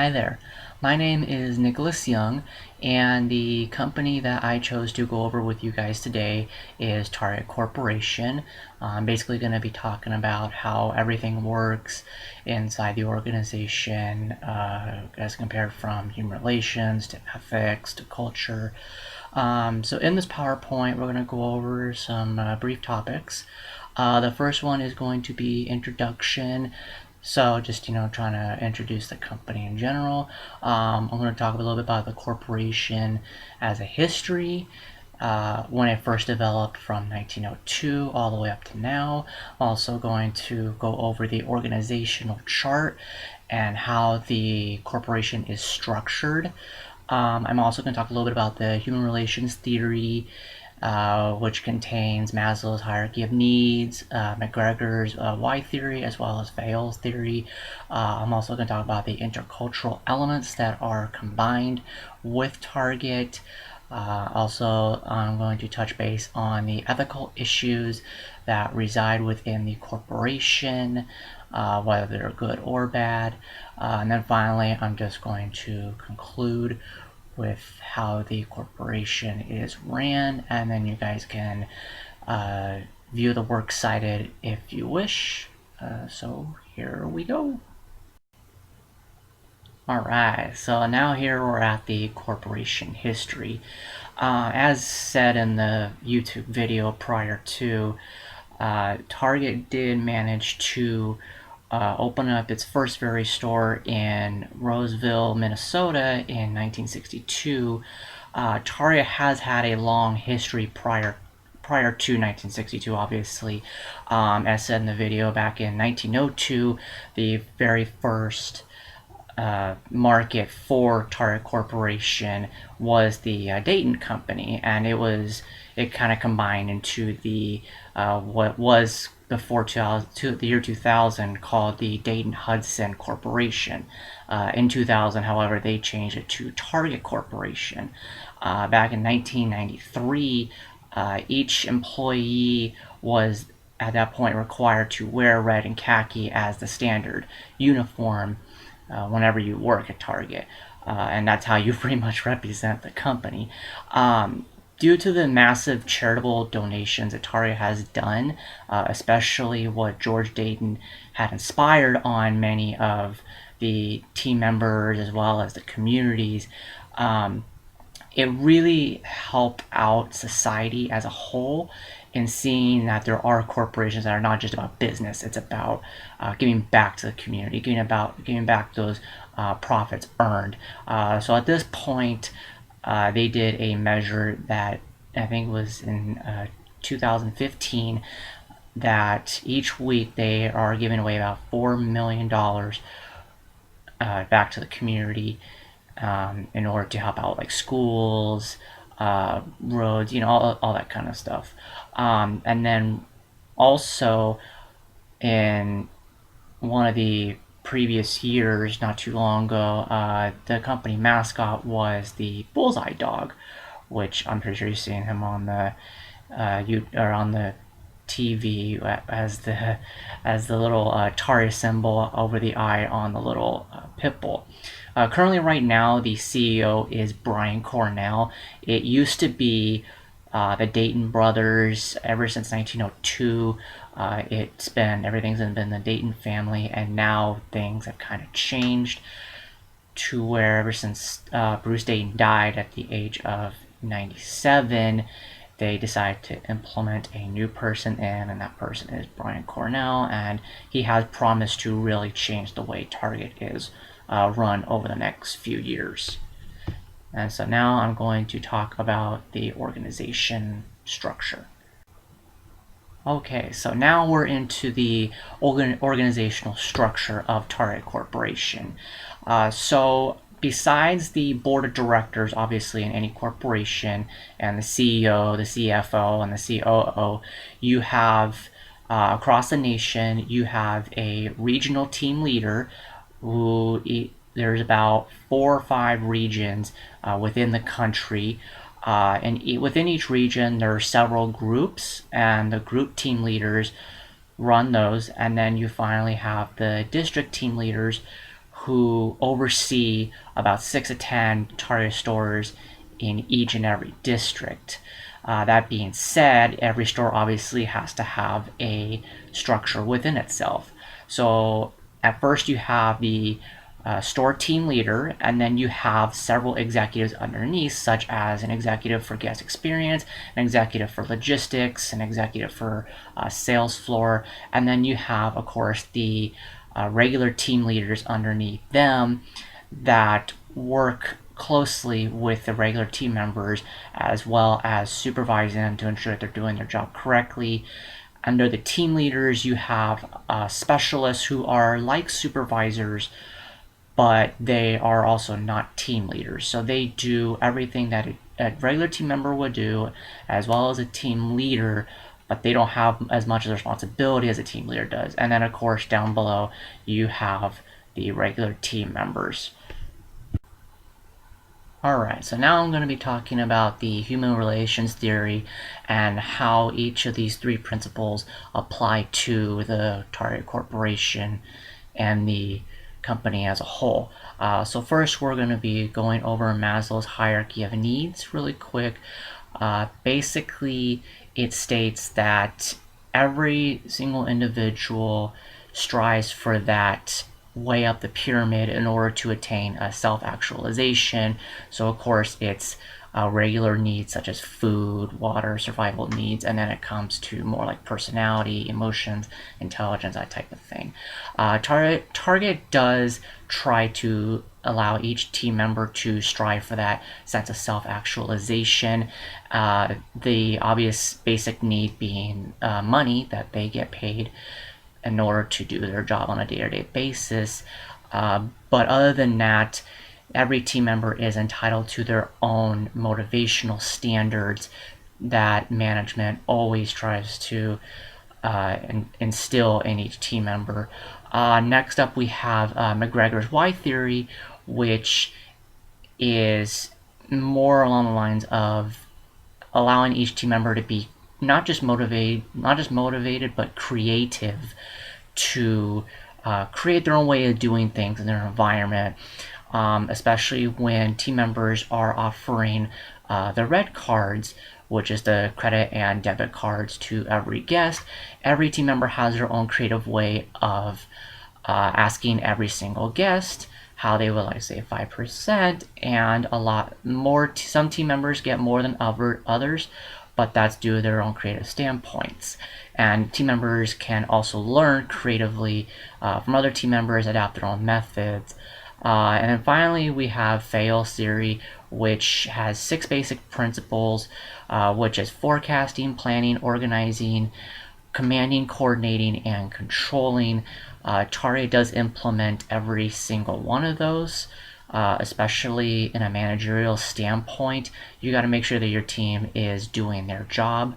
Hi there. My name is Nicholas Young, and the company that I chose to go over with you guys today is Target Corporation. I'm basically going to be talking about how everything works inside the organization as compared from human relations to ethics to culture. So in this PowerPoint, we're going to go over some brief topics. The first one is going to be introduction. So just, trying to introduce the company in general. I'm going to talk a little bit about the corporation as a history, when it first developed from 1902 all the way up to now. I'm also going to go over the organizational chart and how the corporation is structured. I'm also going to talk a little bit about the human relations theory, which contains Maslow's hierarchy of needs, McGregor's Y theory, as well as Fayol's theory. I'm also going to talk about the intercultural elements that are combined with Target. Also, I'm going to touch base on the ethical issues that reside within the corporation, whether they're good or bad. And then finally, I'm just going to conclude with how the corporation is ran, and then you guys can view the works cited if you wish. So here we go. Alright, so now here we're at the corporation history. As said in the YouTube video prior to, Target did manage to open up its first Very store in Roseville, Minnesota in 1962. Target has had a long history prior to 1962, obviously. As said in the video, back in 1902, the very first market for Target Corporation was the Dayton Company, and it kind of combined into the what was before the year 2000 called the Dayton Hudson Corporation. In 2000, however, they changed it to Target Corporation. Back in 1993, each employee was at that point required to wear red and khaki as the standard uniform whenever you work at Target. And that's how you pretty much represent the company. Due to the massive charitable donations that Target has done, especially what George Dayton had inspired on many of the team members as well as the communities, it really helped out society as a whole in seeing that there are corporations that are not just about business. It's about giving back to the community, giving back those profits earned. So at this point, they did a measure that I think was in 2015, that each week they are giving away about $4 million back to the community, in order to help out like schools, roads, all that kind of stuff. And then also in one of the previous years, not too long ago, the company mascot was the bullseye dog, which I'm pretty sure you've seen him on the on the TV as the little Target symbol over the eye on the little pit bull. Currently, right now, the CEO is Brian Cornell. It used to be the Dayton brothers ever since 1902. Everything's been the Dayton family, and now things have kind of changed to where ever since Bruce Dayton died at the age of 97, they decided to implement a new person in, and that person is Brian Cornell, and he has promised to really change the way Target is run over the next few years. And so now I'm going to talk about the organization structure. Okay, so now we're into the organizational structure of Target Corporation. So besides the board of directors, obviously in any corporation, and the CEO, the CFO, and the COO, you have across the nation, you have a regional team leader there's about 4 or 5 regions within the country, and within each region there are several groups, and the group team leaders run those, and then you finally have the district team leaders who oversee about 6 to 10 Target stores in each and every district. That being said, every store obviously has to have a structure within itself. So at first you have the store team leader, and then you have several executives underneath, such as an executive for guest experience, an executive for logistics, an executive for sales floor, and then you have, of course, the regular team leaders underneath them that work closely with the regular team members, as well as supervising them to ensure that they're doing their job correctly. Under the team leaders, you have specialists who are like supervisors, but they are also not team leaders. So they do everything that a regular team member would do, as well as a team leader, but they don't have as much responsibility as a team leader does. And then, of course, down below, you have the regular team members. Alright, so now I'm going to be talking about the human relations theory and how each of these three principles apply to the target corporation and the company as a whole. So first we're going to be going over Maslow's hierarchy of needs really quick. Basically, it states that every single individual strives for that way up the pyramid in order to attain a self-actualization. So of course it's regular needs such as food, water, survival needs, and then it comes to more like personality, emotions, intelligence, that type of thing. Target does try to allow each team member to strive for that sense of self-actualization. The obvious basic need being money, that they get paid in order to do their job on a day-to-day basis. But other than that, every team member is entitled to their own motivational standards that management always tries to instill in each team member. Next up, we have McGregor's Y theory, which is more along the lines of allowing each team member to be not just motivated, but creative to create their own way of doing things in their environment, especially when team members are offering the red cards, which is the credit and debit cards, to every guest. Every team member has their own creative way of asking every single guest how they would like to save 5%, and a lot more. Some team members get more than others, but that's due to their own creative standpoints. And team members can also learn creatively from other team members, adapt their own methods. And then finally, we have Fayol's theory, which has 6 basic principles, which is forecasting, planning, organizing, commanding, coordinating, and controlling. Target does implement every single one of those. Especially in a managerial standpoint, you got to make sure that your team is doing their job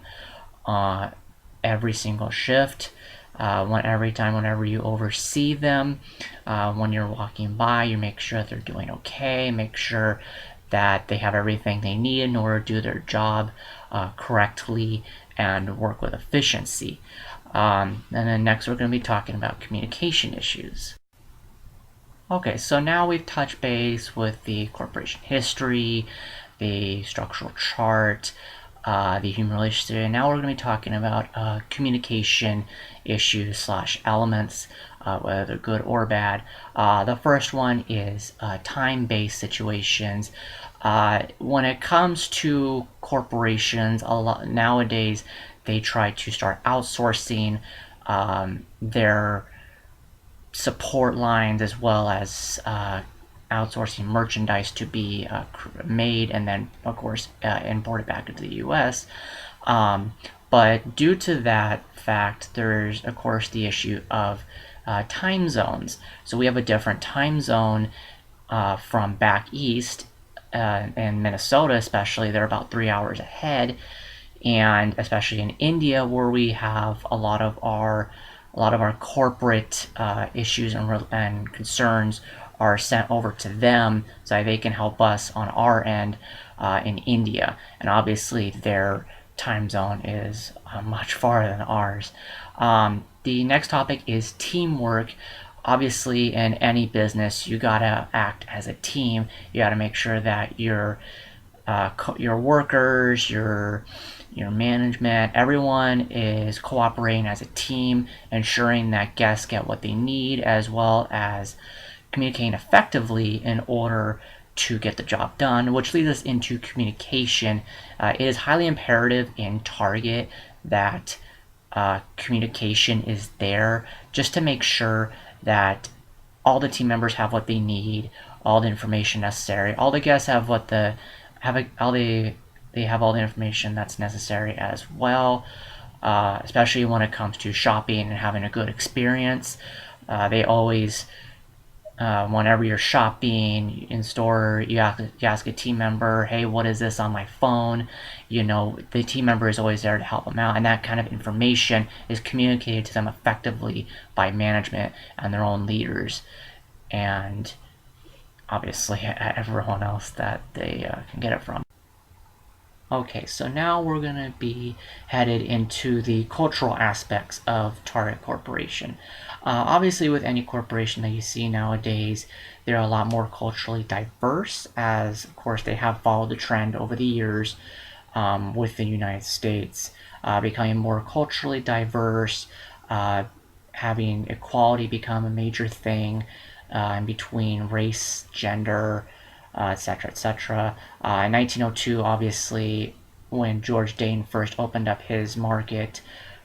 every single shift. Whenever you oversee them, when you're walking by, you make sure that they're doing okay, make sure that they have everything they need in order to do their job correctly and work with efficiency. And then next we're going to be talking about communication issues. Okay, so now we've touched base with the corporation history, the structural chart, the human relations theory, and now we're going to be talking about communication issues / elements, whether they're good or bad. The first one is time-based situations. When it comes to corporations, nowadays they try to start outsourcing their support lines, as well as outsourcing merchandise to be made and then, of course, imported back into the US. But due to that fact, there's, of course, the issue of time zones. So we have a different time zone from back east. In Minnesota especially, they're about 3 hours ahead, and especially in India, where we have a lot of our corporate issues and concerns are sent over to them so that they can help us on our end in India. And obviously their time zone is much farther than ours. The next topic is teamwork. obviously in any business you gotta act as a team. You gotta make sure that your workers, your management, everyone is cooperating as a team, ensuring that guests get what they need, as well as communicating effectively in order to get the job done, which leads us into communication. It is highly imperative in Target that communication is there just to make sure that all the team members have what they need, all the information necessary, all the guests have what the have a, all they have all the information that's necessary as well. Especially when it comes to shopping and having a good experience, they always whenever you're shopping in store, you ask a team member, hey, what is this on my phone? The team member is always there to help them out, and that kind of information is communicated to them effectively by management and their own leaders, and obviously everyone else that they can get it from. Okay, so now we're going to be headed into the cultural aspects of Target Corporation. Obviously, with any corporation that you see nowadays, they're a lot more culturally diverse, as of course they have followed the trend over the years with the United States, becoming more culturally diverse, having equality become a major thing in between race, gender, etc., etc. In 1902, obviously, when George Dane first opened up his market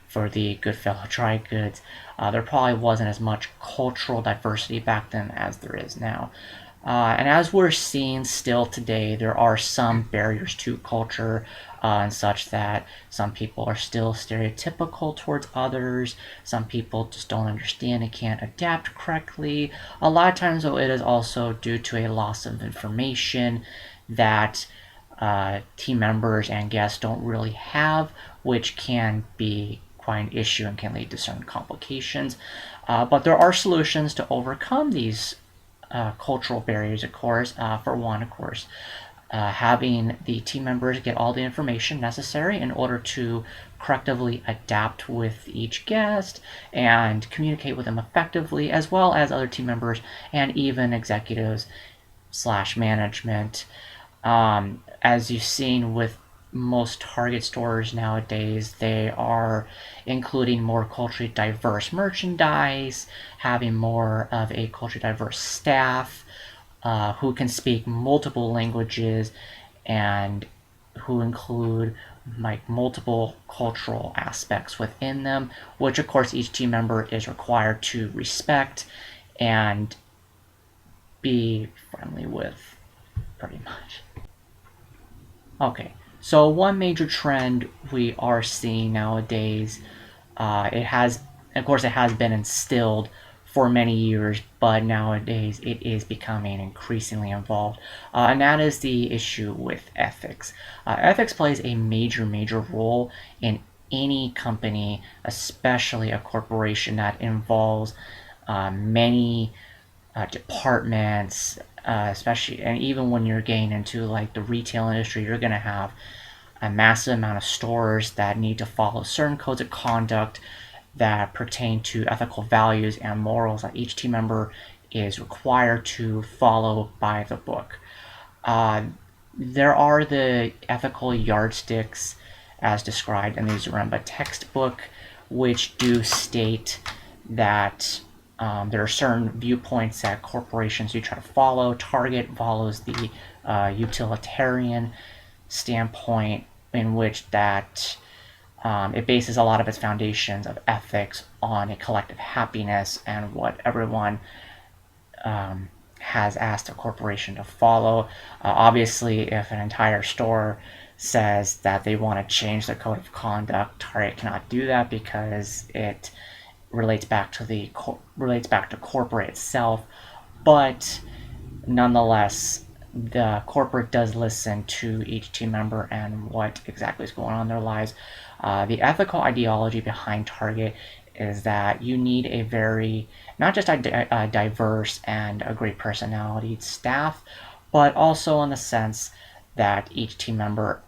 for the Goodfellow dry goods, there probably wasn't as much cultural diversity back then as there is now. And as we're seeing still today, there are some barriers to culture and such that some people are still stereotypical towards others. Some people just don't understand and can't adapt correctly. A lot of times, though, it is also due to a loss of information that team members and guests don't really have, which can be quite an issue and can lead to certain complications. But there are solutions to overcome these cultural barriers, of course. For one, of course, having the team members get all the information necessary in order to correctively adapt with each guest and communicate with them effectively, as well as other team members and even executives slash management. As you've seen with most Target stores nowadays, they are including more culturally diverse merchandise, having more of a culturally diverse staff who can speak multiple languages and who include multiple cultural aspects within them, which of course each team member is required to respect and be friendly with, pretty much. Okay, so one major trend we are seeing nowadays, of course, it has been instilled for many years, but nowadays it is becoming increasingly involved, and that is the issue with ethics. Ethics plays a major role in any company, especially a corporation that involves many departments, especially, and even when you're getting into the retail industry, you're going to have a massive amount of stores that need to follow certain codes of conduct that pertain to ethical values and morals that each team member is required to follow by the book. There are the ethical yardsticks as described in the Zaremba textbook, which do state that there are certain viewpoints that corporations do try to follow. Target follows the utilitarian standpoint, in which that it bases a lot of its foundations of ethics on a collective happiness and what everyone has asked a corporation to follow. Obviously, if an entire store says that they want to change their code of conduct, Target cannot do that because it relates back to corporate itself. But nonetheless, the corporate does listen to each team member and what exactly is going on in their lives. The ethical ideology behind Target is that you need a very, not just a diverse and a great personality staff, but also in the sense that each team member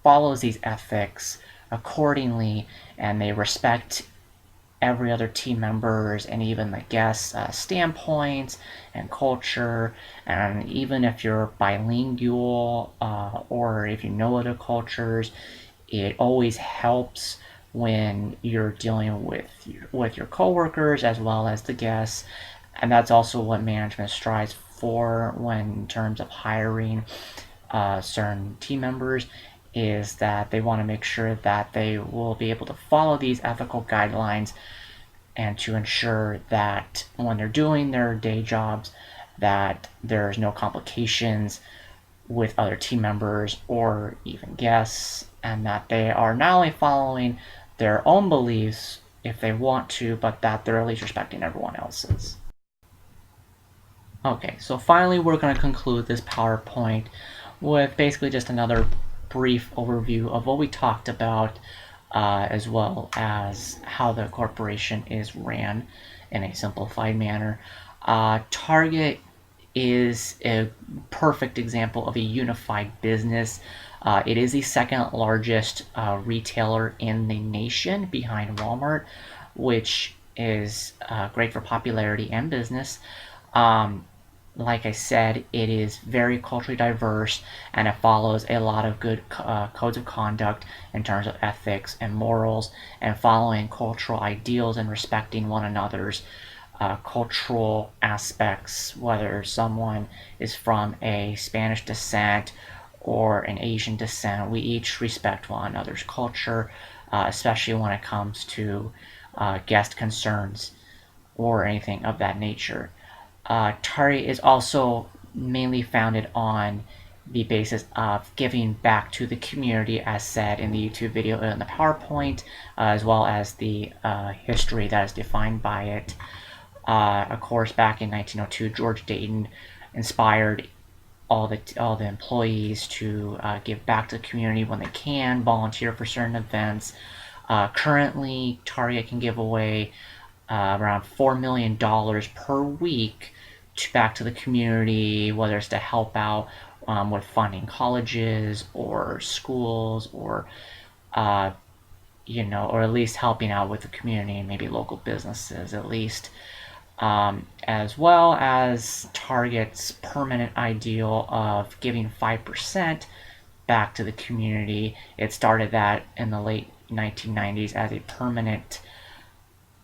follows these ethics accordingly and they respect every other team members and even the guests' standpoints and culture. And even if you're bilingual or if you know other cultures, it always helps when you're dealing with your coworkers as well as the guests. And that's also what management strives for when in terms of hiring certain team members, is that they want to make sure that they will be able to follow these ethical guidelines and to ensure that when they're doing their day jobs, that there's no complications with other team members or even guests, and that they are not only following their own beliefs if they want to, but that they're at least respecting everyone else's. Okay, so finally we're going to conclude this PowerPoint with basically just another brief overview of what we talked about, as well as how the corporation is ran in a simplified manner. Target is a perfect example of a unified business. It is the second largest retailer in the nation behind Walmart, which is great for popularity and business. Like I said, it is very culturally diverse and it follows a lot of good codes of conduct in terms of ethics and morals and following cultural ideals and respecting one another's cultural aspects, whether someone is from a Spanish descent or an Asian descent. We each respect one another's culture, especially when it comes to guest concerns or anything of that nature. Target is also mainly founded on the basis of giving back to the community, as said in the YouTube video and the PowerPoint, as well as the history that is defined by it. Of course, back in 1902, George Dayton inspired all the employees to give back to the community when they can, volunteer for certain events. Currently, Target can give away around $4 million per week back to the community, whether it's to help out with funding colleges or schools, or or at least helping out with the community and maybe local businesses at least. As well as Target's permanent ideal of giving 5% back to the community. It started that in the late 1990s as a permanent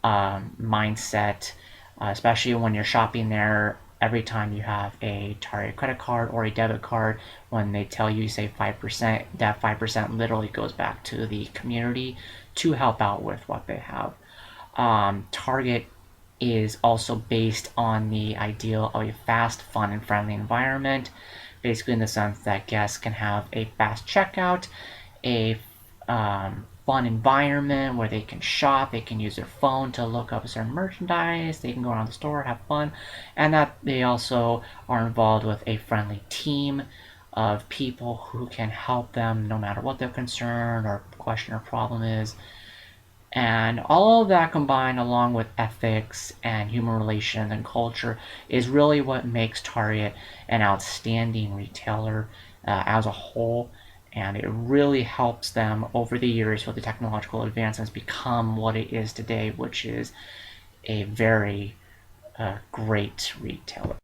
mindset, especially when you're shopping there. Every time you have a Target credit card or a debit card, when they tell you save 5%, that 5% literally goes back to the community to help out with what they have. Target is also based on the ideal of a fast, fun, and friendly environment, basically in the sense that guests can have a fast checkout, a fun environment where they can shop, they can use their phone to look up certain merchandise, they can go around the store, have fun, and that they also are involved with a friendly team of people who can help them no matter what their concern or question or problem is. And all of that combined, along with ethics and human relations and culture, is really what makes Target an outstanding retailer as a whole. And it really helps them over the years with the technological advancements become what it is today, which is a very great retailer.